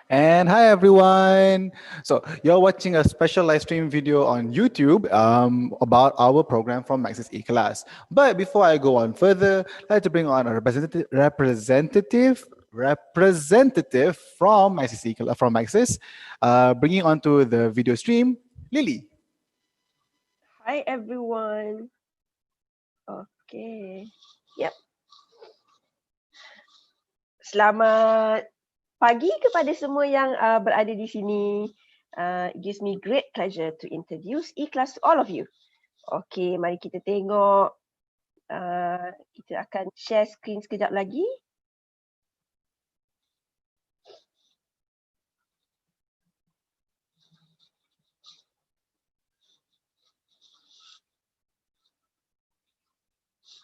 And hi everyone. So you're watching a special live stream video on YouTube about our program from Maxis E-Class. But before I go on further, I'd like to bring on a representative from Maxis from Maxis, bringing onto the video stream, Lily. Hi everyone. Okay. Yep. Selamat pagi kepada semua yang berada di sini. It gives me great pleasure to introduce E-Class to all of you. Okay, mari kita tengok. Kita akan share screen sekejap lagi.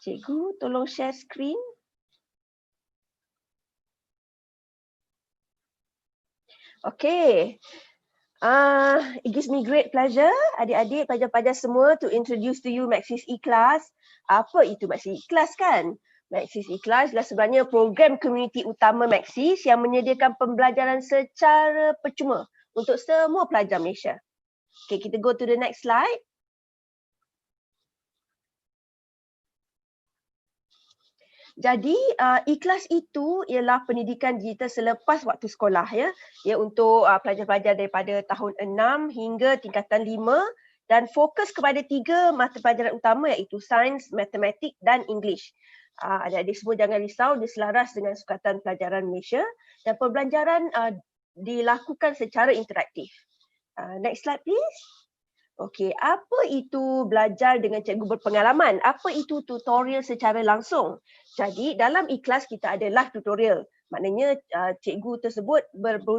Cikgu, tolong share screen. Okay. It gives me great pleasure, adik-adik, pelajar-pelajar semua, to introduce to you Maxis E-Class. Apa itu Maxis E-Class kan? Maxis E-Class adalah sebenarnya program komuniti utama Maxis yang menyediakan pembelajaran secara percuma untuk semua pelajar Malaysia. Okay, kita go to the next slide. Jadi E-Class itu ialah pendidikan digital selepas waktu sekolah ya untuk pelajar-pelajar daripada tahun 6 hingga tingkatan 5 dan fokus kepada 3 mata pelajaran utama iaitu sains, matematik dan English. Adik-adik semua jangan risau, dia selaras dengan Sukatan Pelajaran Malaysia dan pembelajaran dilakukan secara interaktif. Next slide please. Okey, apa itu belajar dengan cikgu berpengalaman? Apa itu tutorial secara langsung? Jadi dalam E-Class kita ada live tutorial. Maknanya cikgu tersebut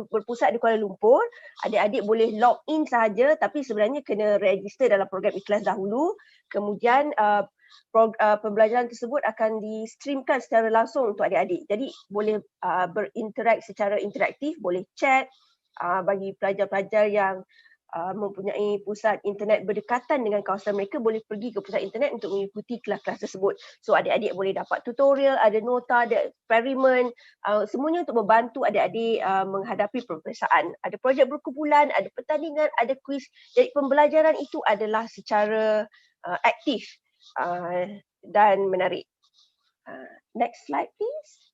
berpusat di Kuala Lumpur. Adik-adik boleh log in sahaja tapi sebenarnya kena register dalam program E-Class dahulu. Kemudian pembelajaran tersebut akan di-streamkan secara langsung untuk adik-adik. Jadi boleh berinteract secara interaktif, boleh chat bagi pelajar-pelajar yang mempunyai pusat internet berdekatan dengan kawasan mereka, boleh pergi ke pusat internet untuk mengikuti kelas-kelas tersebut. So adik-adik boleh dapat tutorial, ada nota, ada eksperimen, semuanya untuk membantu adik-adik menghadapi peperiksaan. Ada projek berkumpulan, ada pertandingan, ada kuis. Jadi pembelajaran itu adalah secara aktif dan menarik. Next slide please.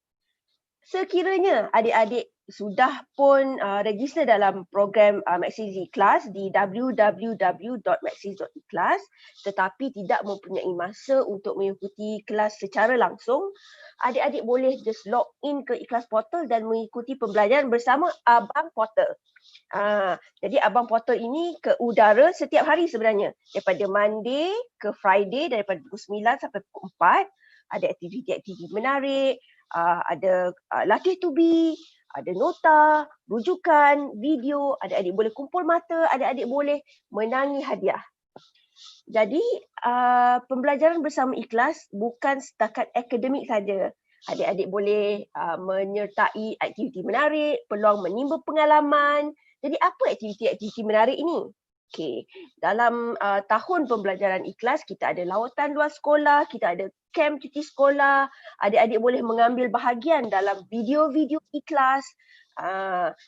Sekiranya adik-adik sudah pun register dalam program Maxis E-Class di www.maxis.eclass tetapi tidak mempunyai masa untuk mengikuti kelas secara langsung, adik-adik boleh just log in ke E-Class portal dan mengikuti pembelajaran bersama Abang Portal. Jadi Abang Portal ini ke udara setiap hari sebenarnya. Daripada Monday ke Friday daripada pukul 9 sampai pukul 4. Ada aktiviti-aktiviti menarik, ada latih tubi, ada nota, rujukan, video, adik-adik boleh kumpul mata, adik-adik boleh menangi hadiah. Jadi pembelajaran bersama E-Class bukan setakat akademik saja. Adik-adik boleh menyertai aktiviti menarik, peluang menimba pengalaman. Jadi apa aktiviti-aktiviti menarik ini? Okey, dalam tahun pembelajaran E-Class kita ada lawatan luar sekolah, kita ada camp cuti sekolah, adik-adik boleh mengambil bahagian dalam video-video E-Class.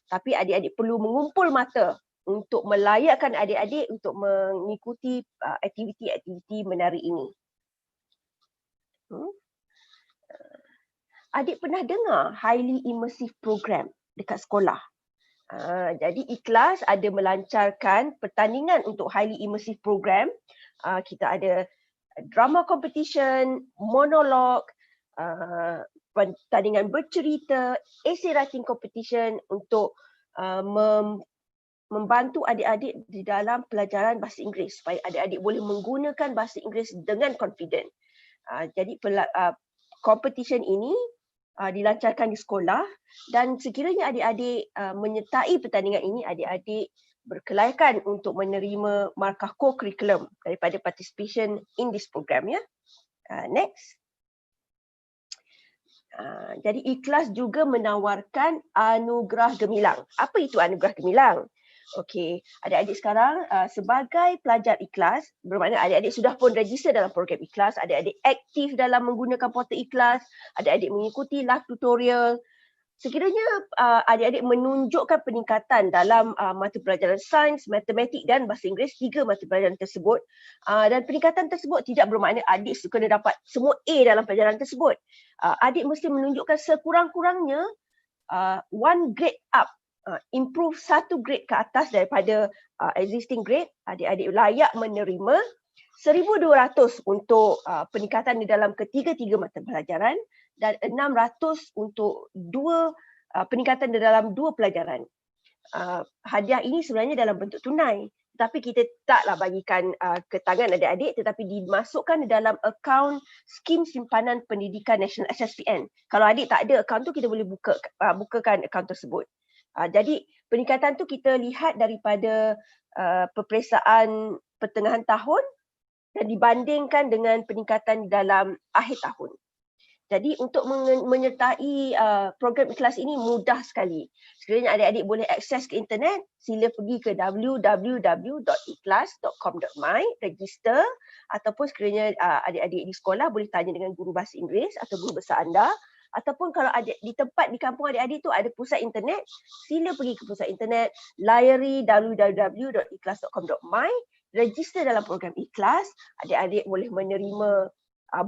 Tapi adik-adik perlu mengumpul mata untuk melayakkan adik-adik untuk mengikuti aktiviti-aktiviti menarik ini. Adik pernah dengar highly immersive program dekat sekolah? Jadi E-Class ada melancarkan pertandingan untuk highly immersive program. Kita ada drama competition, monolog, pertandingan bercerita, essay writing competition untuk membantu adik-adik di dalam pelajaran bahasa Inggeris supaya adik-adik boleh menggunakan bahasa Inggeris dengan confident. Jadi competition ini dilancarkan di sekolah dan sekiranya adik-adik menyertai pertandingan ini, adik-adik berkelayakan untuk menerima markah co-curriculum daripada participation in this program ya. Next. Jadi E-Class juga menawarkan anugerah gemilang. Apa itu anugerah gemilang? Okey, adik-adik sekarang sebagai pelajar E-Class, bermakna adik-adik sudah pun register dalam program E-Class, adik-adik aktif dalam menggunakan portal E-Class, adik-adik mengikuti live tutorial. Sekiranya adik-adik menunjukkan peningkatan dalam mata pelajaran sains, matematik dan bahasa Inggeris, 3 mata pelajaran tersebut, dan peningkatan tersebut tidak bermakna adik kena dapat semua A dalam pelajaran tersebut. Adik mesti menunjukkan sekurang-kurangnya 1 grade up, improve 1 grade ke atas daripada existing grade. Adik-adik layak menerima 1,200 untuk peningkatan di dalam ketiga-tiga mata pelajaran dan 600 untuk peningkatan di dalam 2 pelajaran. Hadiah ini sebenarnya dalam bentuk tunai, tetapi kita taklah bagikan ke tangan adik-adik, tetapi dimasukkan di dalam akaun skim simpanan pendidikan nasional SSPN. Kalau adik tak ada akaun tu, kita boleh bukakan akaun tersebut. Jadi peningkatan tu kita lihat daripada peperiksaan pertengahan tahun dan dibandingkan dengan peningkatan dalam akhir tahun. Jadi untuk menyertai program ikhlas ini mudah sekali. Sekiranya adik-adik boleh akses ke internet, sila pergi ke www.ikhlas.com.my, register, ataupun sekiranya adik-adik di sekolah boleh tanya dengan guru bahasa Inggeris atau guru besar anda. Ataupun kalau di tempat di kampung adik-adik tu ada pusat internet, sila pergi ke pusat internet, layari www.ikhlas.com.my, register dalam program ikhlas. Adik-adik boleh menerima,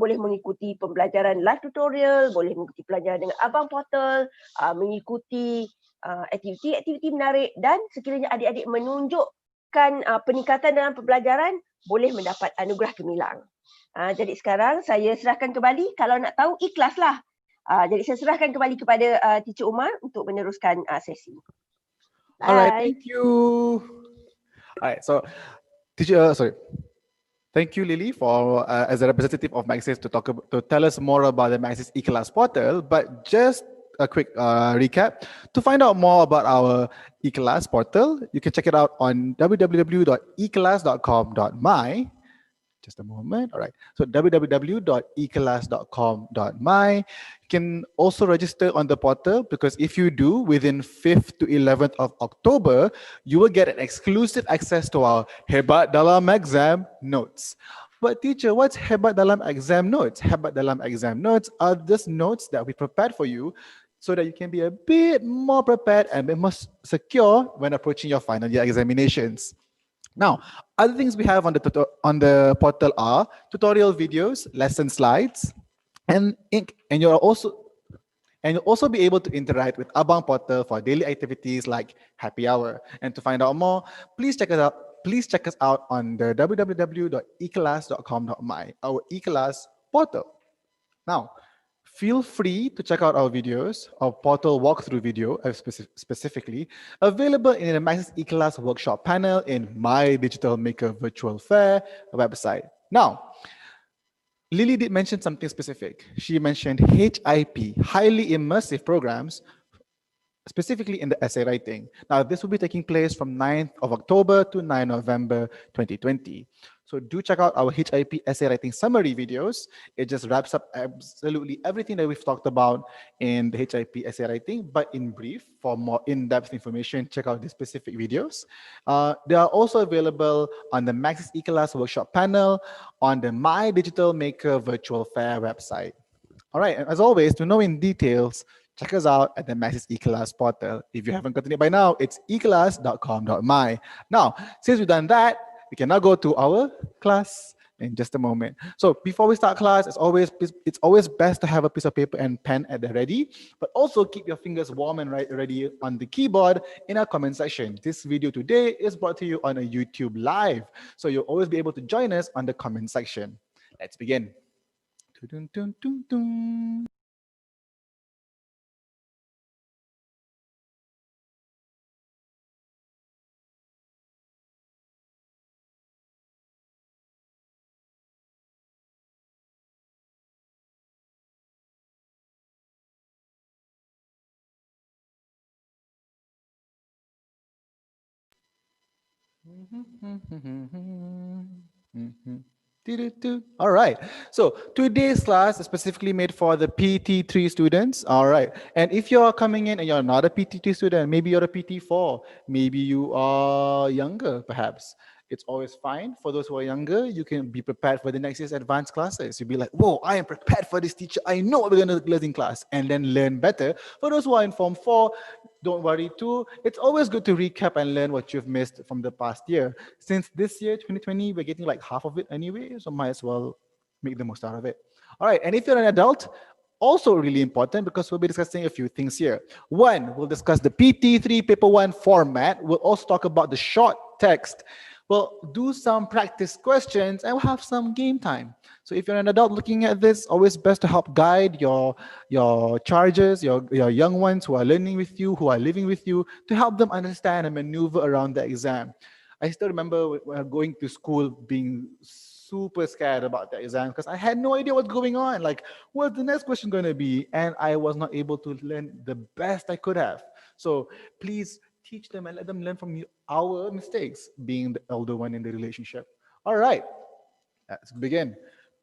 boleh mengikuti pembelajaran live tutorial, boleh mengikuti pelajaran dengan Abang Portal, mengikuti aktiviti-aktiviti menarik, dan sekiranya adik-adik menunjukkan peningkatan dalam pembelajaran, boleh mendapat anugerah gemilang. Jadi sekarang saya serahkan kembali, kalau nak tahu ikhlaslah. Jadi saya serahkan kembali kepada Teacher Umar untuk meneruskan sesi. Bye. Alright, thank you. Alright, so teacher, thank you, Lily, for as a representative of Maxis to tell us more about the Maxis eClass portal. But just a quick recap: to find out more about our eClass portal, you can check it out on www.eclass.com.my. Just a moment. All right. So www.eclass.com.my. You can also register on the portal, because if you do within 5th to 11th of October, you will get an exclusive access to our Hebat Dalam Exam notes. But teacher, what's Hebat Dalam Exam notes? Hebat Dalam Exam notes are just notes that we prepared for you so that you can be a bit more prepared and a bit more secure when approaching your final year examinations. Now, other things we have on the portal are tutorial videos, lesson slides, and you'll also be able to interact with Abang Portal for daily activities like happy hour. And to find out more, please check us out on the www.eclass.com.my, our eClass portal. Now, feel free to check out our videos, our portal walkthrough video specifically, available in the Maxis eClass workshop panel in My Digital Maker Virtual Fair website. Now, Lily did mention something specific. She mentioned HIP, highly immersive programs, specifically in the essay writing. Now, this will be taking place from 9th of October to 9 November 2020. So do check out our HIP essay writing summary videos. It just wraps up absolutely everything that we've talked about in the HIP essay writing, but in brief. For more in-depth information, check out the specific videos. They are also available on the Maxis eClass workshop panel on the My Digital Maker Virtual Fair website. All right, and as always, to know in details, check us out at the Maxis eClass portal. If you haven't gotten it by now, it's eclass.com.my. Now, since we've done that, we can now go to our class in just a moment. So before we start class, it's always best to have a piece of paper and pen at the ready, but also keep your fingers warm and ready on the keyboard in our comment section. This video today is brought to you on a YouTube Live, so you'll always be able to join us on the comment section. Let's begin. Dun, dun, dun, dun. All right, so today's class is specifically made for the PT3 students. All right, and if you're coming in and you're not a PT3 student, maybe you're a PT4, maybe you are younger perhaps, It's always fine. For those who are younger, you can be prepared for the next year's advanced classes. You'll be like, whoa, I am prepared for this teacher. I know what we're going to learn in class, and then learn better. For those who are in Form 4, don't worry too. It's always good to recap and learn what you've missed from the past year. Since this year, 2020, we're getting like half of it anyway, so might as well make the most out of it. All right, and if you're an adult, also really important because we'll be discussing a few things here. One, we'll discuss the PT3 Paper 1 format. We'll also talk about the short text. We'll do some practice questions and we'll have some game time. So if you're an adult looking at this, always best to help guide your charges, your young ones who are learning with you, who are living with you, to help them understand and maneuver around the exam. I still remember going to school being super scared about the exam because I had no idea what's going on. Like, what's the next question going to be? And I was not able to learn the best I could have. So please teach them and let them learn from our mistakes, being the elder one in the relationship. All right, let's begin.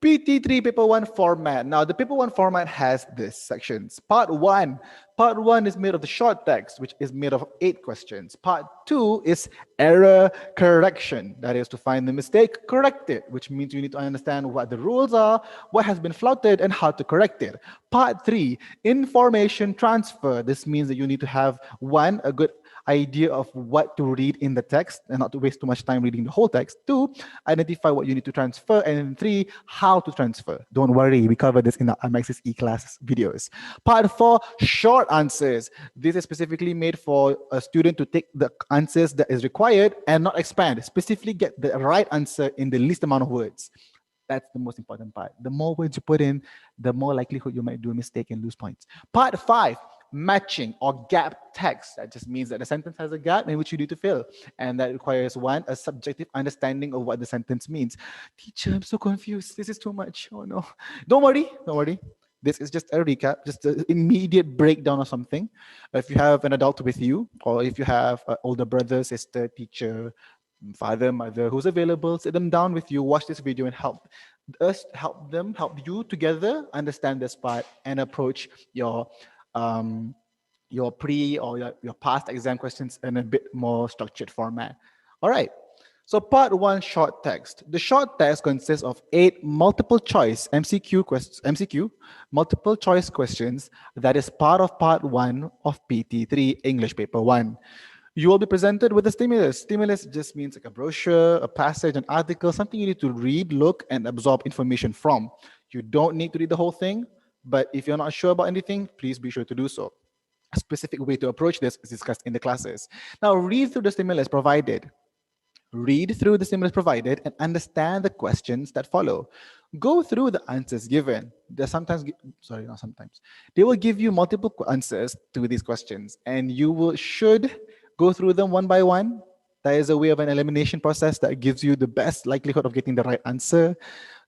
PT3 Paper 1 format. Now, the Paper 1 format has this sections. Part 1. Part 1 is made of the short text, which is made of 8 questions. Part 2 is error correction. That is to find the mistake, correct it, which means you need to understand what the rules are, what has been flouted, and how to correct it. Part 3, information transfer. This means that you need to have one, a good idea of what to read in the text and not to waste too much time reading the whole text. 2, identify what you need to transfer. And 3, how to transfer. Don't worry, we cover this in the IMAX's e-class videos. Part 4, short answers. This is specifically made for a student to take the answers that is required and not expand. Specifically get the right answer in the least amount of words. That's the most important part. The more words you put in, the more likelihood you might do a mistake and lose points. Part 5, matching or gap text. That just means that the sentence has a gap in which you need to fill. And that requires one, a subjective understanding of what the sentence means. Teacher, I'm so confused. This is too much. Oh no. Don't worry. Don't worry. This is just a recap, just an immediate breakdown of something. If you have an adult with you, or if you have an older brother, sister, teacher, father, mother who's available, sit them down with you, watch this video and help us, help you together understand this part and approach um, your pre or your past exam questions in a bit more structured format. All right. So part 1, short text. The short text consists of 8 multiple choice MCQ, multiple choice questions that is part of part 1 of PT3 English paper 1. You will be presented with a stimulus. Stimulus just means like a brochure, a passage, an article, something you need to read, look, and absorb information from. You don't need to read the whole thing, but if you're not sure about anything, please be sure to do so. A specific way to approach this is discussed in the classes. Now, read through the stimulus provided. Read through the stimulus provided and understand the questions that follow. Go through the answers given. They will give you multiple answers to these questions, and should go through them one by one. That is a way of an elimination process that gives you the best likelihood of getting the right answer.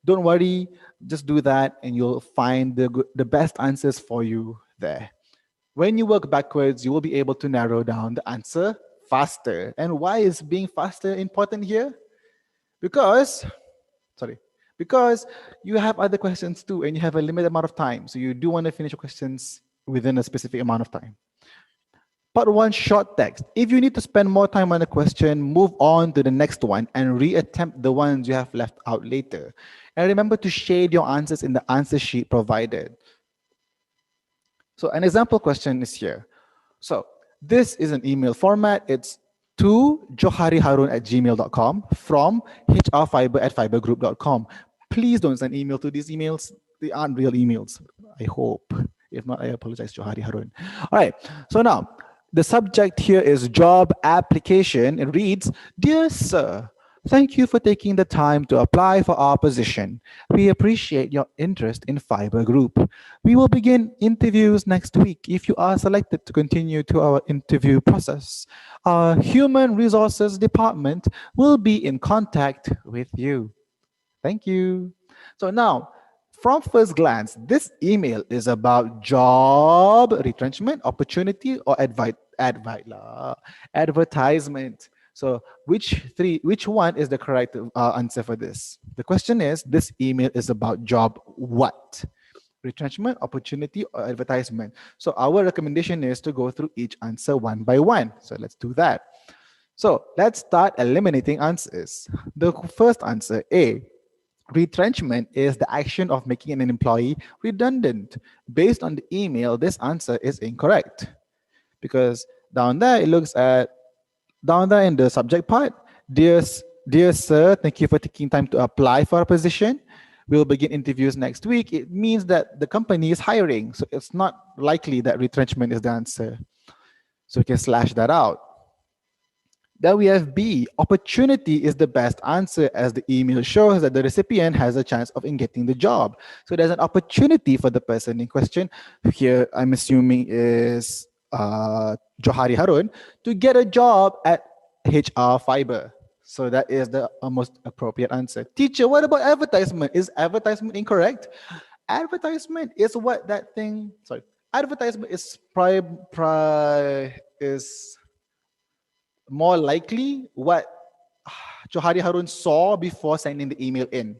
Don't worry, just do that, and you'll find the best answers for you there. When you work backwards, you will be able to narrow down the answer faster. And why is being faster important here? Because you have other questions too, and you have a limited amount of time. So you do want to finish your questions within a specific amount of time. Part 1, short text. If you need to spend more time on a question, move on to the next one and reattempt the ones you have left out later. And remember to shade your answers in the answer sheet provided. So an example question is here. So this is an email format. It's to johariharun@gmail.com from hrfiber@fibergroup.com. Please don't send email to these emails. They aren't real emails, I hope. If not, I apologize, Johari Harun. All right, so now, the subject here is job application. It reads, Dear Sir, thank you for taking the time to apply for our position. We appreciate your interest in Fiber Group. We will begin interviews next week if you are selected to continue to our interview process. Our Human Resources Department will be in contact with you. Thank you. So now, from first glance, this email is about job retrenchment, opportunity, or advertisement. So which one is the correct answer for this? The question is, this email is about job what? Retrenchment, opportunity, or advertisement? So our recommendation is to go through each answer one by one. So let's do that. So let's start eliminating answers. The first answer, A. Retrenchment is the action of making an employee redundant. Based on the email, this answer is incorrect because down there it looks at down there in the subject part, dear sir, thank you for taking time to apply for a position. We'll begin interviews next week. It means that the company is hiring, so it's not likely that retrenchment is the answer. So we can slash that out. Then we have B. Opportunity is the best answer as the email shows that the recipient has a chance of in getting the job. So there's an opportunity for the person in question. Here, I'm assuming is Johari Harun to get a job at HR Fiber. So that is the most appropriate answer. Teacher, what about advertisement? Is advertisement incorrect? Advertisement is what that thing. Sorry, advertisement is more likely what Johari Harun saw before sending the email in.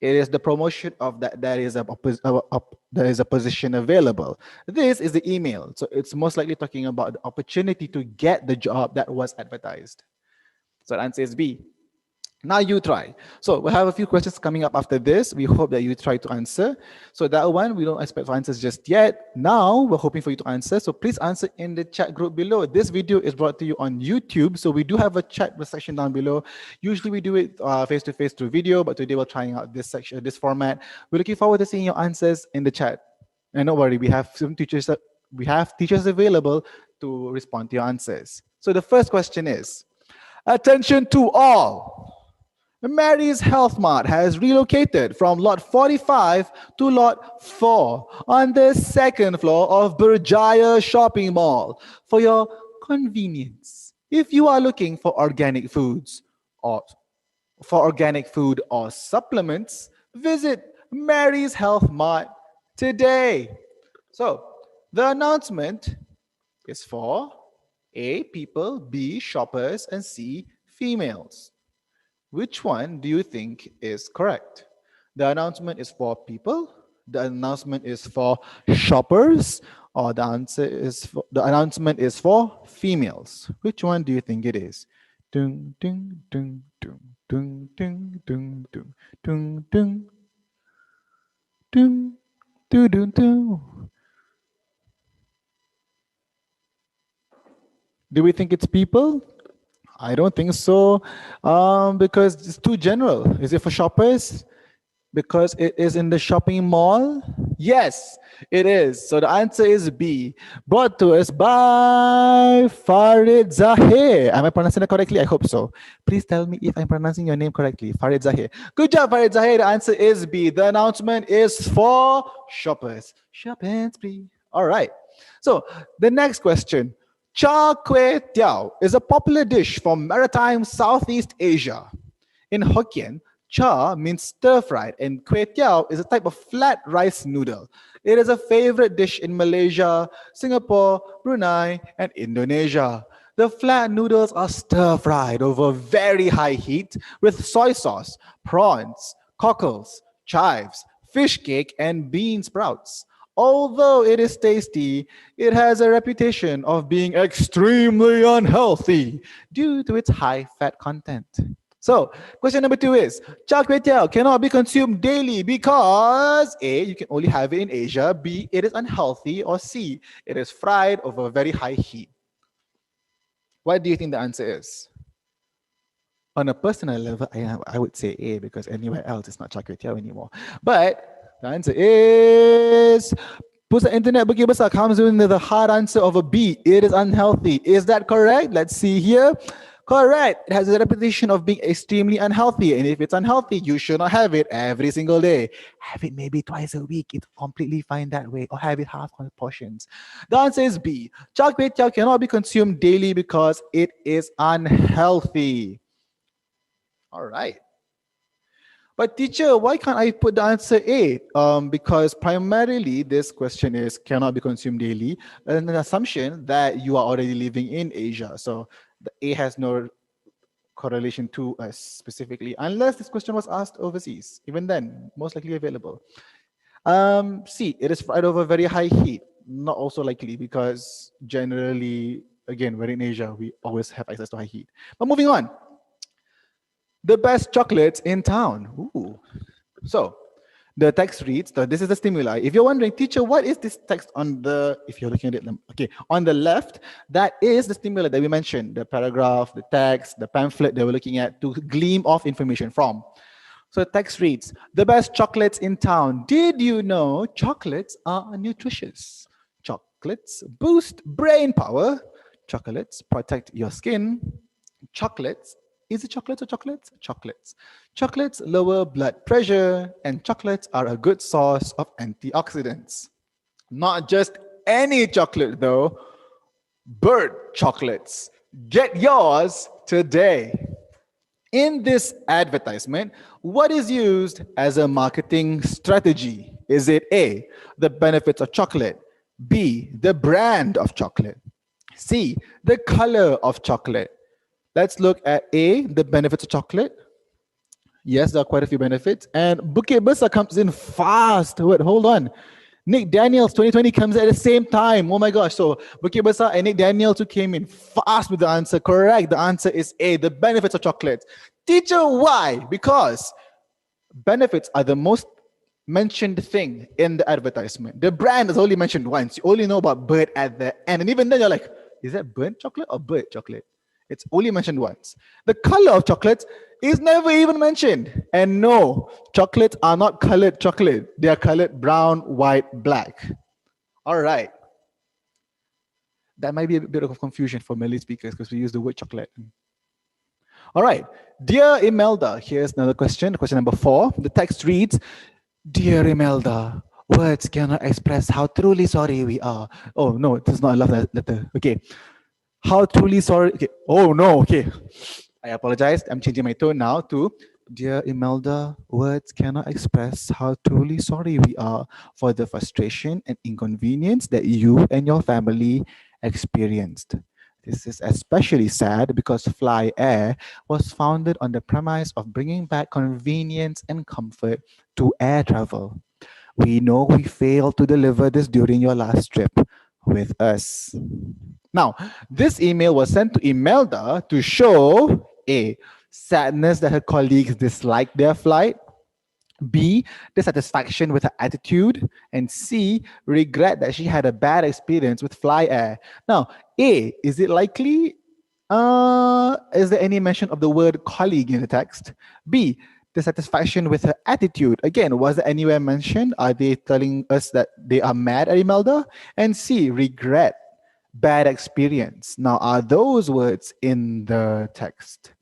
It is the promotion of that there is there is a position available. This is the email, so it's most likely talking about the opportunity to get the job that was advertised. So the answer is B. Now you try. So we have a few questions coming up after this. We hope that you try to answer. So that one, we don't expect for answers just yet. Now we're hoping for you to answer. So please answer in the chat group below. This video is brought to you on YouTube. So we do have a chat section down below. Usually we do it face-to-face through video, but today we're trying out this section, this format. We're looking forward to seeing your answers in the chat. And don't worry, we have teachers available to respond to your answers. So the first question is, attention to all. Mary's Health Mart has relocated from lot 45 to lot 4 on the second floor of Berjaya Shopping Mall for your convenience. If you are looking for organic foods or supplements, visit Mary's Health Mart today. So the announcement is for A, people, B, shoppers, and C, females. Which one do you think is correct? The announcement is for people, the announcement is for shoppers, or the announcement is for females. Which one do you think it is? Dung, dung, dung, dung, dung, dung, dung, dung, dung, dung, dung, dung, dung, dung. Do we think it's people? I don't think so, because it's too general. Is it for shoppers? Because it is in the shopping mall? Yes, it is. So the answer is B. Brought to us by Farid Zahir. Am I pronouncing it correctly? I hope so. Please tell me if I'm pronouncing your name correctly. Farid Zahir. Good job, Farid Zahir. The answer is B. The announcement is for shoppers. Shopping spree. All right. So the next question. Char Kway Teow is a popular dish from maritime Southeast Asia. In Hokkien, cha means stir-fried and kway teow is a type of flat rice noodle. It is a favorite dish in Malaysia, Singapore, Brunei, and Indonesia. The flat noodles are stir-fried over very high heat with soy sauce, prawns, cockles, chives, fish cake, and bean sprouts. Although it is tasty, it has a reputation of being extremely unhealthy due to its high fat content. So, question number 2 is, char kway teow cannot be consumed daily because A, you can only have it in Asia, B, it is unhealthy, or C, it is fried over very high heat. What do you think the answer is? On a personal level, I would say A because anywhere else it's not char kway teow anymore. But the answer is Pusat Internet Bukit Besar comes in with the hard answer of a B. It is unhealthy. Is that correct? Let's see here. Correct. It has a reputation of being extremely unhealthy. And if it's unhealthy, you should not have it every single day. Have it maybe twice a week. It's completely fine that way. Or have it half portions. The answer is B. Char kway teow cannot be consumed daily because it is unhealthy. All right. But teacher, why can't I put the answer A? Because primarily this question is cannot be consumed daily, and an assumption that you are already living in Asia. So the A has no correlation to us specifically, unless this question was asked overseas. Even then, most likely available. C, it is fried over very high heat. Not also likely because generally Again, we're in Asia, we always have access to high heat. But moving on, the best chocolates in town. Ooh. So the text reads, so this is the stimuli. If you're wondering, teacher, what is this text on the, if you're looking at it, okay, on the left, that is the stimuli that we mentioned, the paragraph, the text, the pamphlet that we're looking at to glean off information from. So the text reads, the best chocolates in town. Did you know chocolates are nutritious? Chocolates boost brain power. Chocolates protect your skin. Chocolates, is it chocolates or chocolates? Chocolates. Chocolates lower blood pressure, and chocolates are a good source of antioxidants. Not just any chocolate though, bird chocolates. Get yours today. In this advertisement, what is used as a marketing strategy? Is it A, the benefits of chocolate, B, the brand of chocolate, C, the color of chocolate? Let's look at A, the benefits of chocolate. Yes, there are quite a few benefits. And Bukit Besar comes in fast. Wait, hold on. Nick Daniels 2020 comes at the same time. Oh my gosh. So Bukit Besar and Nick Daniels who came in fast with the answer. Correct. The answer is A, the benefits of chocolate. Teacher, why? Because benefits are the most mentioned thing in the advertisement. The brand is only mentioned once. You only know about bird at the end. And even then you're like, is that burnt chocolate or bird chocolate? It's only mentioned once. The color of chocolates is never even mentioned. And no, chocolates are not colored chocolate. They are colored brown, white, black. All right. That might be a bit of confusion for Malay speakers because we use the word chocolate. All right. Dear Imelda, here's another question. Question number 4. The text reads, Dear Imelda, words cannot express how truly sorry we are. Oh, no, this is not a love letter. Okay. How truly sorry. Okay. Oh, no. Okay. I apologize. I'm changing my tone now to Dear Imelda, words cannot express how truly sorry we are for the frustration and inconvenience that you and your family experienced. This is especially sad because Fly Air was founded on the premise of bringing back convenience and comfort to air travel. We know we failed to deliver this during your last trip with us. Now, this email was sent to Imelda to show A, sadness that her colleagues disliked their flight, B, dissatisfaction with her attitude, and C, regret that she had a bad experience with Fly Air. Now, A, is it likely? Is there any mention of the word colleague in the text? B, dissatisfaction with her attitude. Again, was there anywhere mentioned? Are they telling us that they are mad at Imelda? And C, regret, bad experience. Now, are those words in the text?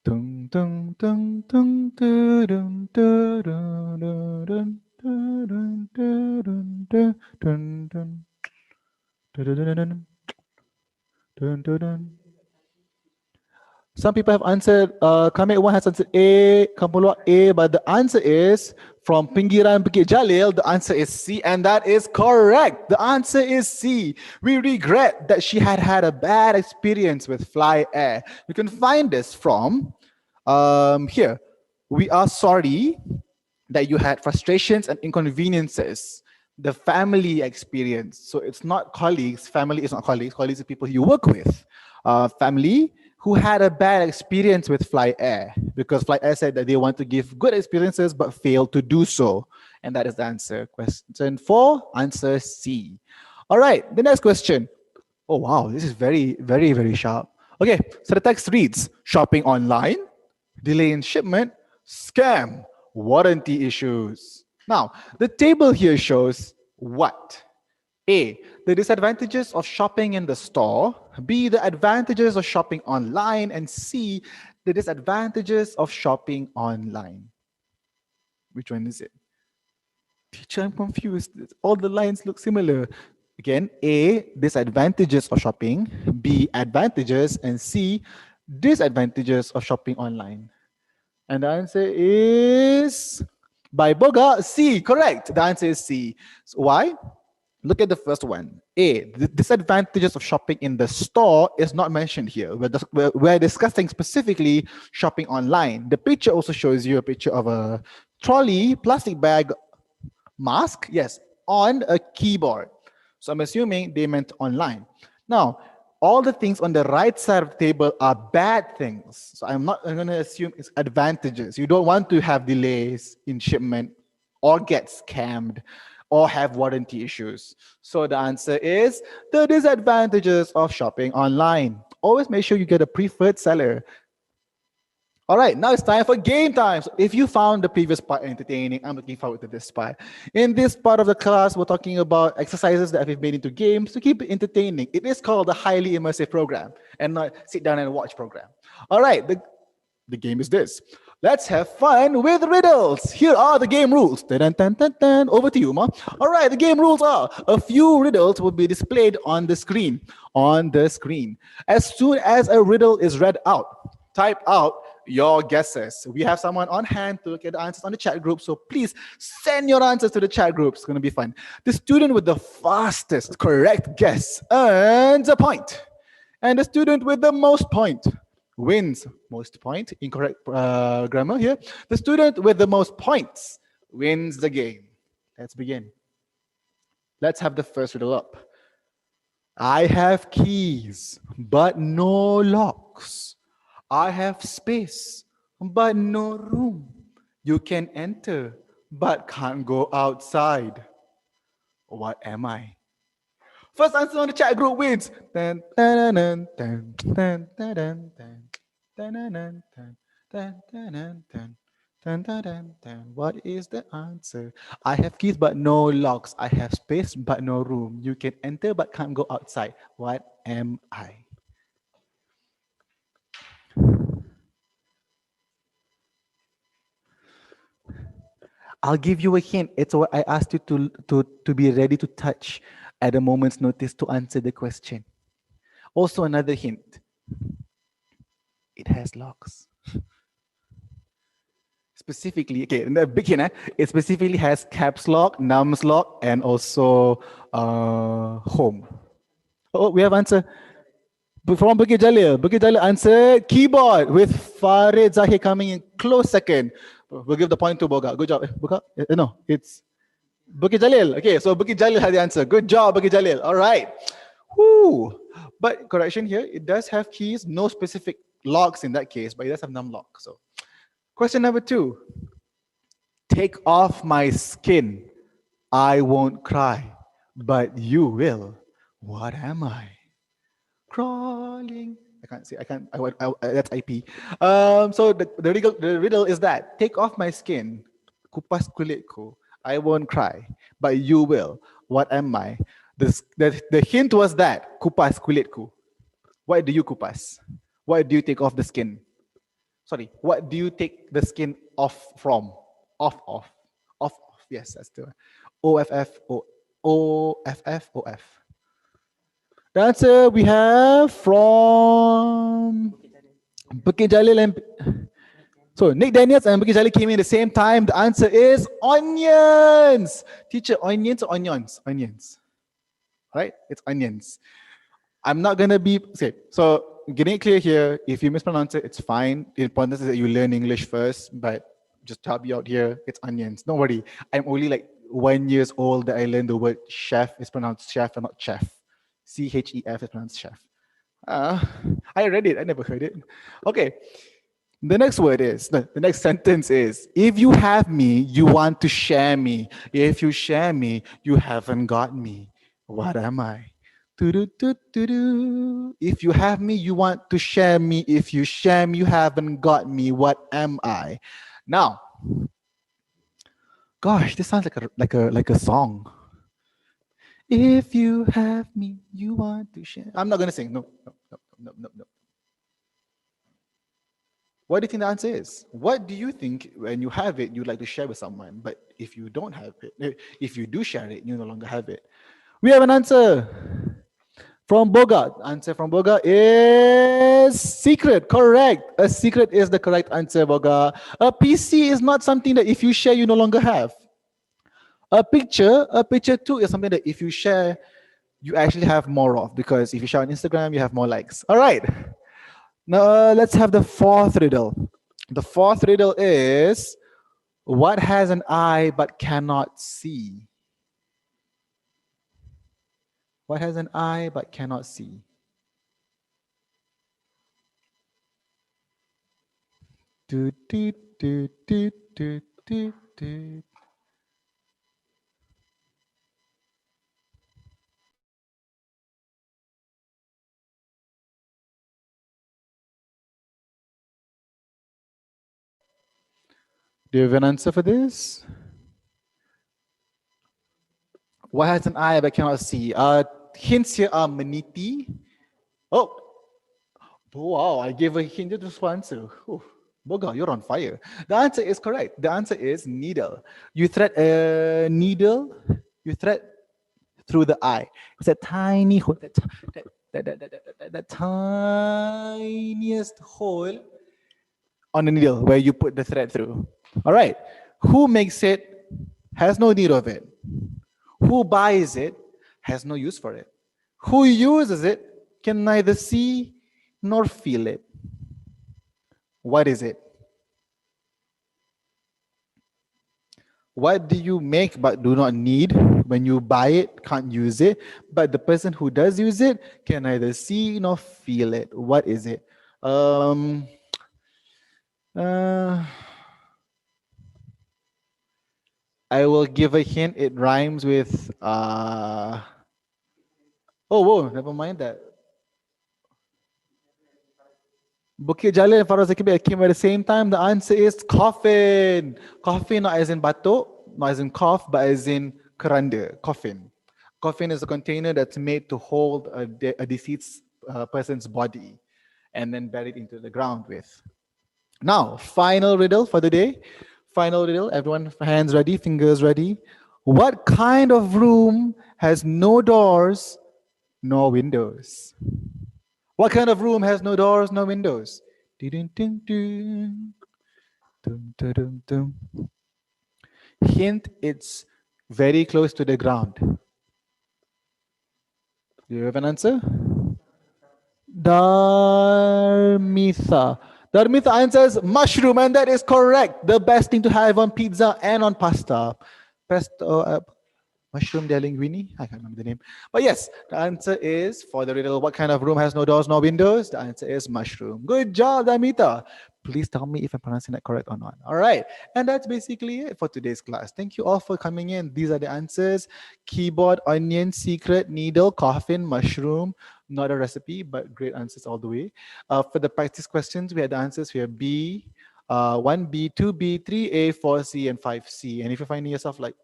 Dun, dun, dun, dun, dun, dun, dun, dun, dun, dun, dun, dun, dun, dun, dun, dun, dun, dun. Some people have answered, Kamil one has answered A, Kampulwa A, but the answer is from Pinggiran Bukit Jalil, the answer is C, and that is correct. The answer is C. We regret that she had had a bad experience with Fly Air. You can find this from here. We are sorry that you had frustrations and inconveniences. The family experience. So it's not colleagues. Family is not colleagues. Colleagues are people you work with. Family who had a bad experience with Fly Air because Fly Air said that they want to give good experiences but failed to do so. And that is the answer. Question 4, answer C. All right, the next question. Oh, wow, this is very, very, very sharp. Okay, so the text reads, shopping online, delay in shipment, scam, warranty issues. Now, the table here shows what? A, the disadvantages of shopping in the store, B, the advantages of shopping online, and C, the disadvantages of shopping online. Which one is it? Teacher, I'm confused. All the lines look similar. Again, A, disadvantages of shopping, B, advantages, and C, disadvantages of shopping online. And the answer is by Boga, C, correct. The answer is C. So why? Look at the first one. A, the disadvantages of shopping in the store is not mentioned here. We're discussing specifically shopping online. The picture also shows you a picture of a trolley, plastic bag, mask, yes, on a keyboard. So I'm assuming they meant online. Now, all the things on the right side of the table are bad things. So I'm going to assume it's advantages. You don't want to have delays in shipment or get scammed or have warranty issues. So the answer is the disadvantages of shopping online. Always make sure you get a preferred seller. All right, now it's time for game time. So if you found the previous part entertaining, I'm looking forward to this part. In this part of the class, we're talking about exercises that we've made into games to keep it entertaining. It is called a highly immersive program and not sit down and watch program. All right, the game is this. Let's have fun with riddles. Here are the game rules. Dun, dun, dun, dun. Over to you, Ma. All right, the game rules are a few riddles will be displayed on the screen. On the screen. As soon as a riddle is read out, type out your guesses. We have someone on hand to look at the answers on the chat group, so please send your answers to the chat group. It's going to be fun. The student with the fastest correct guess earns a point, and the student with the most point wins. Most point, incorrect grammar here. The student with the most points wins the game. Let's begin. Let's have the first riddle up. I have keys, but no locks. I have space, but no room. You can enter, but can't go outside. What am I? First answer on the chat group wins. Dun, dun, dun, dun, dun, dun, dun, dun, dun, dun, dun, dun, dun, dun, dun, dun. Dun, dun, dun, dun. What is the answer? I have keys but no locks. I have space but no room. You can enter but can't go outside. What am I? I'll give you a hint. It's what I asked you to be ready to touch at a moment's notice to answer the question. Also, another hint. It has locks. Specifically, okay, the big hint, it specifically has caps lock, nums lock, and also home. Oh, we have answer. From Bukit Jalil. Bukit Jalil answered keyboard with Farid Zahir coming in close second. We'll give the point to Boga. Good job. Boga? No, it's Bukit Jalil. Okay, so Bukit Jalil had the answer. Good job, Bukit Jalil. All right. Woo. But correction here, it does have keys, no specific locks in that case, but it does have num lock. So, question number 2. Take off my skin. I won't cry, but you will. What am I? Crawling. I can't see. I can't. That's IP. So the riddle is that take off my skin, kupas kulitku. I won't cry, but you will. What am I? The hint was that kupas kulitku. What do you kupas? What do you take off the skin? Sorry. What do you take the skin off from? Off. Yes, that's the OFF. The answer we have from Bukit Jalil and so Nick Daniels and Bukit Jalil came in at the same time. The answer is onions. Teacher, onions or onions? Onions. Right? It's onions. I'm not gonna be okay. So getting it clear here, if you mispronounce it, it's fine. The important is that you learn English first, but just to help you out here, it's onions. Don't worry. I'm only like 1 year old that I learned the word chef is pronounced chef and not chef. CHEF is pronounced chef. I read it. I never heard it. Okay. The next word is, the next sentence is, if you have me, you want to share me. If you share me, you haven't got me. What am I? If you have me, you want to share me. If you share me, you haven't got me. What am I? Now, gosh, this sounds like a song. If you have me, you want to share. I'm not gonna sing. No. What do you think the answer is? What do you think when you have it, you'd like to share with someone, but if you don't have it, if you do share it, you no longer have it? We have an answer from Boga. Answer from Boga is secret. Correct. A secret is the correct answer, Boga. A PC is not something that if you share, you no longer have. A picture too is something that if you share, you actually have more of, because if you share on Instagram, you have more likes. All right. Now let's have the fourth riddle. The fourth riddle is, what has an eye but cannot see? What has an eye but cannot see? Do, do, do, do, do, do, do. Do you have an answer for this? What has an eye but cannot see? Hints here are meniti. Oh, wow, I gave a hint to this one answer. Oh, Boga, you're on fire. The answer is correct. The answer is needle. You thread a needle, you thread through the eye. It's a tiny hole, that tiniest hole on the needle where you put the thread through. All right. Who makes it has no need of it. Who buys it has no use for it. Who uses it can neither see nor feel it. What is it? What do you make but do not need? When you buy it, can't use it, but the person who does use it can neither see nor feel it. What is it? I will give a hint. It rhymes with oh, whoa, never mind that. Bukit Jalil and Faraz Zakir came at the same time. The answer is coffin. Coffin, not as in batuk, not as in cough, but as in keranda, coffin. Coffin is a container that's made to hold a deceased person's body and then buried into the ground with. Now, final riddle for the day. Final riddle. Everyone, hands ready, fingers ready. What kind of room has no doors, no windows? What kind of room has no doors, no windows? Hint, it's very close to the ground. Do you have an answer? Dharmitha. Dharmitha answers mushroom, and that is correct. The best thing to have on pizza and on pasta. Mushroom de linguine? I can't remember the name. But yes, the answer is for the riddle, what kind of room has no doors, no windows? The answer is mushroom. Good job, Dharmitha. Please tell me if I'm pronouncing that correct or not. All right. And that's basically it for today's class. Thank you all for coming in. These are the answers. Keyboard, onion, secret, needle, coffin, mushroom. Not a recipe, but great answers all the way. For the practice questions, we had the answers here: B, 1B, 2B, 3A, 4C, and 5C. And if you're finding yourself like,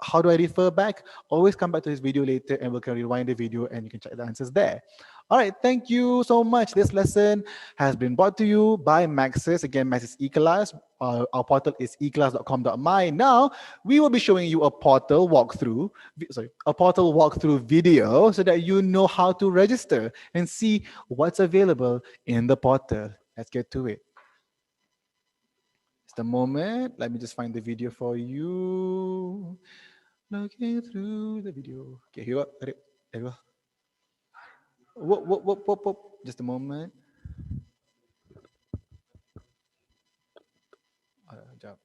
how do I refer back? Always come back to this video later and we can rewind the video and you can check the answers there. All right, thank you so much. This lesson has been brought to you by Maxis. Again, Maxis eClass. Our portal is eclass.com.my. Now, we will be showing you a portal walkthrough video so that you know how to register and see what's available in the portal. Let's get to it. Just a moment. Let me just find the video for you. Looking through the video. Okay, here we go. There we go. Whoop. Just a moment. Job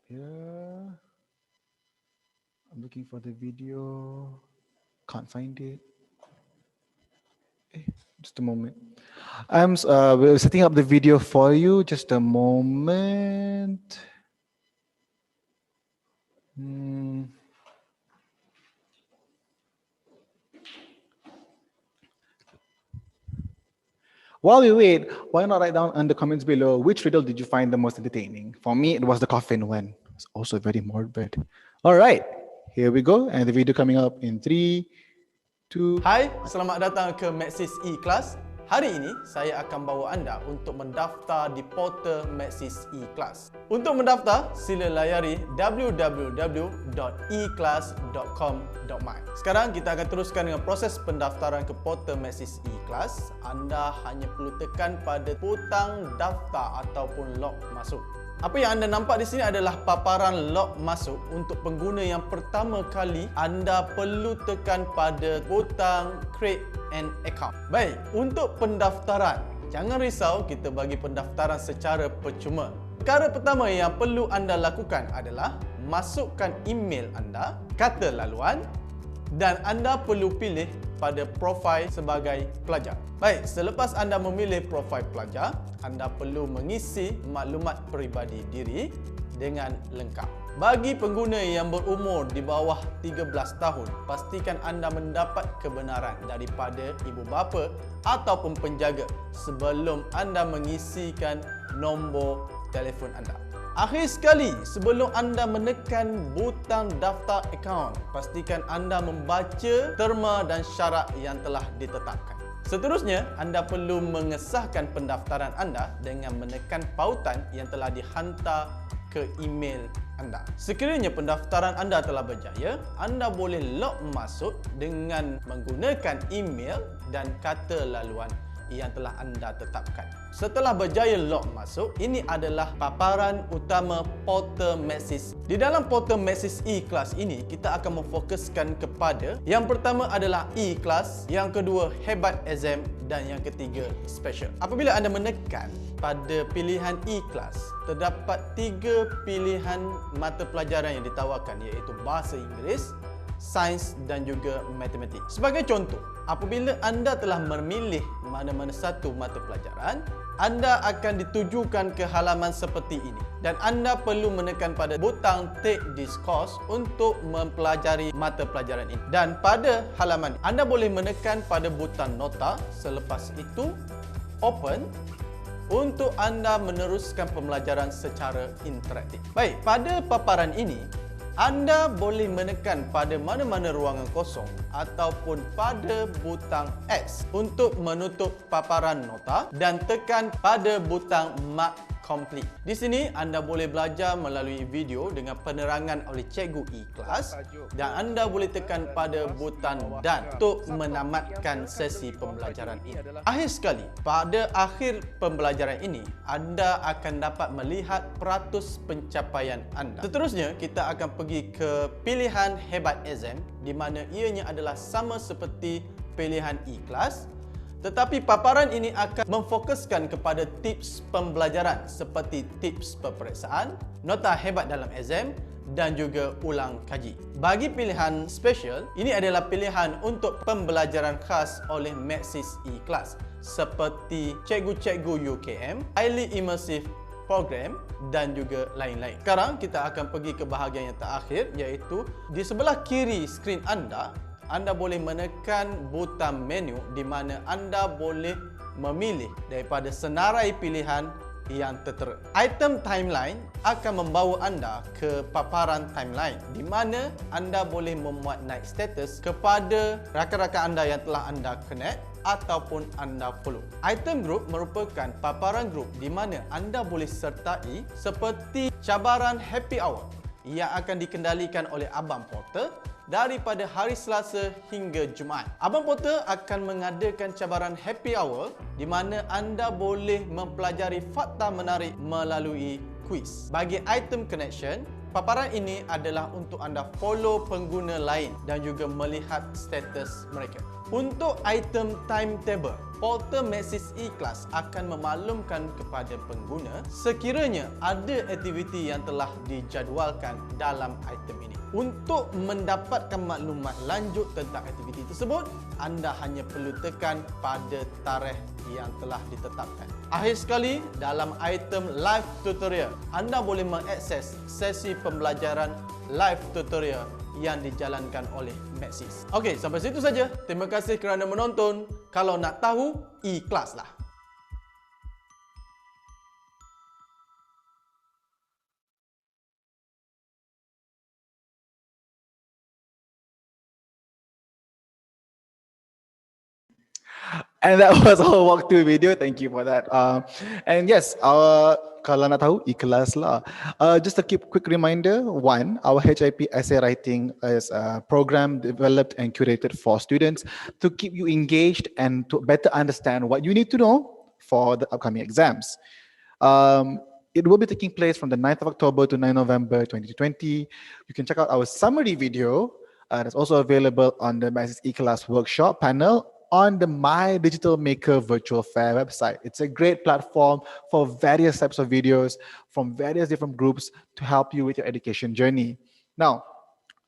here. I'm looking for the video. Can't find it. Just a moment. We're setting up the video for you. Just a moment. While we wait, why not write down in the comments below which riddle did you find the most entertaining? For me, it was the coffin one. It's also very morbid. All right, here we go. And the video coming up in 3, 2. Hai, selamat datang ke Maxis eClass. Hari ini saya akan bawa anda untuk mendaftar di portal Maxis eClass. Untuk mendaftar, sila layari www.eclass.com.my. Sekarang kita akan teruskan dengan proses pendaftaran ke portal Maxis eClass. Anda hanya perlu tekan pada butang daftar ataupun log masuk. Apa yang anda nampak di sini adalah paparan log masuk. Untuk pengguna yang pertama kali, anda perlu tekan pada butang create an account. Baik, untuk pendaftaran, jangan risau, kita bagi pendaftaran secara percuma. Perkara pertama yang perlu anda lakukan adalah masukkan email anda, kata laluan dan anda perlu pilih pada profil sebagai pelajar. Baik, selepas anda memilih profil pelajar, anda perlu mengisi maklumat peribadi diri dengan lengkap. Bagi pengguna yang berumur di bawah 13 tahun, pastikan anda mendapat kebenaran daripada ibu bapa ataupun penjaga sebelum anda mengisikan nombor telefon anda. Akhir sekali, sebelum anda menekan butang daftar akaun, pastikan anda membaca terma dan syarat yang telah ditetapkan. Seterusnya, anda perlu mengesahkan pendaftaran anda dengan menekan pautan yang telah dihantar ke email anda. Sekiranya pendaftaran anda telah berjaya, anda boleh log masuk dengan menggunakan email dan kata laluan yang telah anda tetapkan. Setelah berjaya log masuk, ini adalah paparan utama portal Maxis. Di dalam portal Maxis E-Class ini, kita akan memfokuskan kepada yang pertama adalah E-Class, yang kedua Hebat Exam dan yang ketiga Special. Apabila anda menekan pada pilihan E-Class, terdapat 3 pilihan mata pelajaran yang ditawarkan, iaitu Bahasa Inggeris, Sains dan juga Matematik. Sebagai contoh, apabila anda telah memilih mana-mana satu mata pelajaran, anda akan ditujukan ke halaman seperti ini dan anda perlu menekan pada butang Take this course untuk mempelajari mata pelajaran ini. Dan pada halaman ini, anda boleh menekan pada butang nota, selepas itu Open untuk anda meneruskan pembelajaran secara interaktif. Baik, pada paparan ini, anda boleh menekan pada mana-mana ruangan kosong ataupun pada butang X untuk menutup paparan nota dan tekan pada butang Mark Complete. Di sini anda boleh belajar melalui video dengan penerangan oleh cikgu E-Class dan anda boleh tekan pada butang dan untuk menamatkan sesi pembelajaran ini. Akhir sekali, pada akhir pembelajaran ini, anda akan dapat melihat peratus pencapaian anda. Seterusnya, kita akan pergi ke pilihan Hebat Exam di mana ianya adalah sama seperti pilihan E-Class. Tetapi paparan ini akan memfokuskan kepada tips pembelajaran seperti tips peperiksaan, nota hebat dalam exam dan juga ulang kaji. Bagi pilihan special, ini adalah pilihan untuk pembelajaran khas oleh Maxis E-Class seperti cikgu-cikgu UKM, highly immersive program dan juga lain-lain. Sekarang kita akan pergi ke bahagian yang terakhir, iaitu di sebelah kiri skrin anda boleh menekan butang menu di mana anda boleh memilih daripada senarai pilihan yang tertera. Item timeline akan membawa anda ke paparan timeline di mana anda boleh memuat naik status kepada rakan-rakan anda yang telah anda connect ataupun anda follow. Item group merupakan paparan grup di mana anda boleh sertai seperti cabaran happy hour yang akan dikendalikan oleh Abang Porter daripada hari Selasa hingga Jumaat. Abang Porter akan mengadakan cabaran happy hour di mana anda boleh mempelajari fakta menarik melalui kuis. Bagi item connection, paparan ini adalah untuk anda follow pengguna lain dan juga melihat status mereka. Untuk item timetable, portal Maxis E-Class akan memaklumkan kepada pengguna sekiranya ada aktiviti yang telah dijadualkan dalam item ini. Untuk mendapatkan maklumat lanjut tentang aktiviti tersebut, anda hanya perlu tekan pada tarikh yang telah ditetapkan. Akhir sekali, dalam item live tutorial, anda boleh mengakses sesi pembelajaran live tutorial yang dijalankan oleh Maxis. Okey, sampai situ saja. Terima kasih kerana menonton. Kalau nak tahu, E-Class lah. And that was our walkthrough video. Thank you for that. And yes, kalau nak tahu, ikhlas lah. Just a quick reminder. One, our HIP essay writing is a program developed and curated for students to keep you engaged and to better understand what you need to know for the upcoming exams. It will be taking place from the 9th of October to 9 November 2020. You can check out our summary video. That's also available on the Maxis E-Class workshop panel on the My Digital Maker Virtual Fair website. It's a great platform for various types of videos from various different groups to help you with your education journey. Now,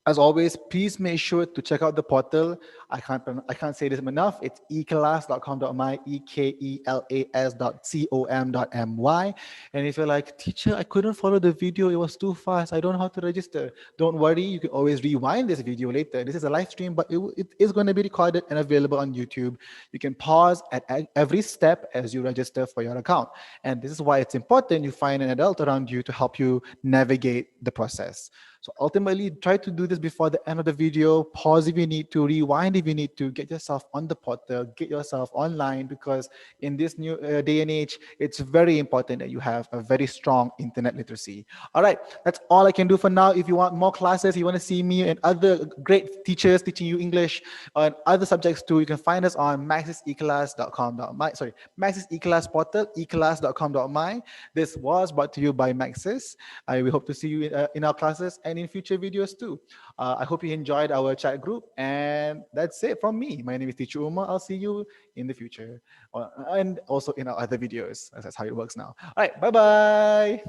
as always, please make sure to check out the portal. I can't say this enough. It's ekelas.com.my, ekelas.com.my. And if you're like, teacher, I couldn't follow the video, it was too fast, I don't know how to register. Don't worry, you can always rewind this video later. This is a live stream, but it is going to be recorded and available on YouTube. You can pause at every step as you register for your account. And this is why it's important you find an adult around you to help you navigate the process. So ultimately, try to do this before the end of the video. Pause if you need to, rewind if you need to, get yourself on the portal, get yourself online, because in this new day and age, it's very important that you have a very strong internet literacy. All right, that's all I can do for now. If you want more classes, you want to see me and other great teachers teaching you English and other subjects too, you can find us on maxiseclass.com.my. Sorry, Maxis eClass portal, eClass.com.my. This was brought to you by Maxis. We hope to see you in our classes and in future videos too. I hope you enjoyed our chat group, and that's it from me. My name is Teacher Uma. I'll see you in the future and also in our other videos. That's how it works now. All right, bye-bye.